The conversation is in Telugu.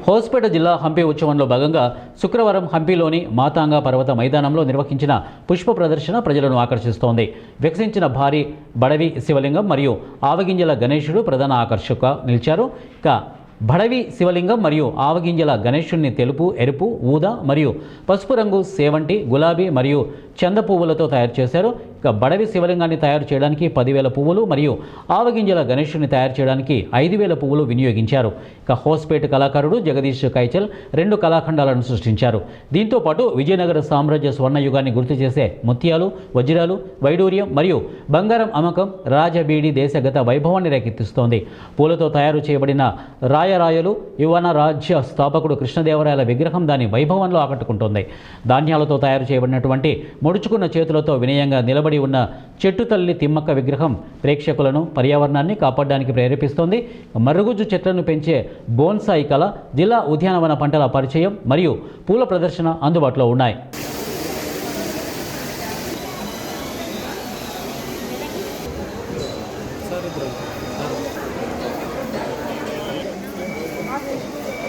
హోస్పేట జిల్లా హంపి ఉత్సవంలో భాగంగా శుక్రవారం హంపిలోని మాతాంగా పర్వత మైదానంలో నిర్వహించిన పుష్ప ప్రదర్శన ప్రజలను ఆకర్షిస్తోంది. వికసించిన భారీ బడవి శివలింగం మరియు ఆవగింజల గణేశుడు ప్రధాన ఆకర్షక నిలిచారు. బడవి శివలింగం మరియు ఆవగింజల గణేశుడిని తెలుపు, ఎరుపు, ఊదా మరియు పసుపు రంగు, సేవంటి, గులాబీ మరియు చంద పువ్వులతో తయారు చేశారు. బడవి శివలింగాన్ని తయారు చేయడానికి 10,000 పువ్వులు మరియు ఆవగింజల గణేశుడిని తయారు చేయడానికి 5,000 పువ్వులు వినియోగించారు. హోస్పేట కళాకారుడు జగదీష్ కైచల్ 2 కళాఖండాలను సృష్టించారు. దీంతో పాటు విజయనగర సామ్రాజ్య స్వర్ణయుగాన్ని గుర్తు చేసే ముత్యాలు, వజ్రాలు, వైడూర్యం మరియు బంగారం అమ్మకం రాజబీడి దేశగత వైభవాన్ని రేకెత్తిస్తోంది. పూలతో తయారు చేయబడిన రాయరాయలు యువన రాజ్య స్థాపకుడు కృష్ణదేవరాయల విగ్రహం దాని వైభవంలో ఆకట్టుకుంటోంది. ధాన్యాలతో తయారు చేయబడినటువంటి ముడుచుకున్న చేతులతో వినయంగా నిలబడి ఉన్న చెట్టు తల్లి తిమ్మక్క విగ్రహం ప్రేక్షకులను పర్యావరణాన్ని కాపాడడానికి ప్రేరేపిస్తోంది. మరుగుజ్జు చెట్లను పెంచే బోన్సాయి కళ, జిల్లా ఉద్యానవన పంటల పరిచయం మరియు పూల ప్రదర్శన అందుబాటులో ఉన్నాయి.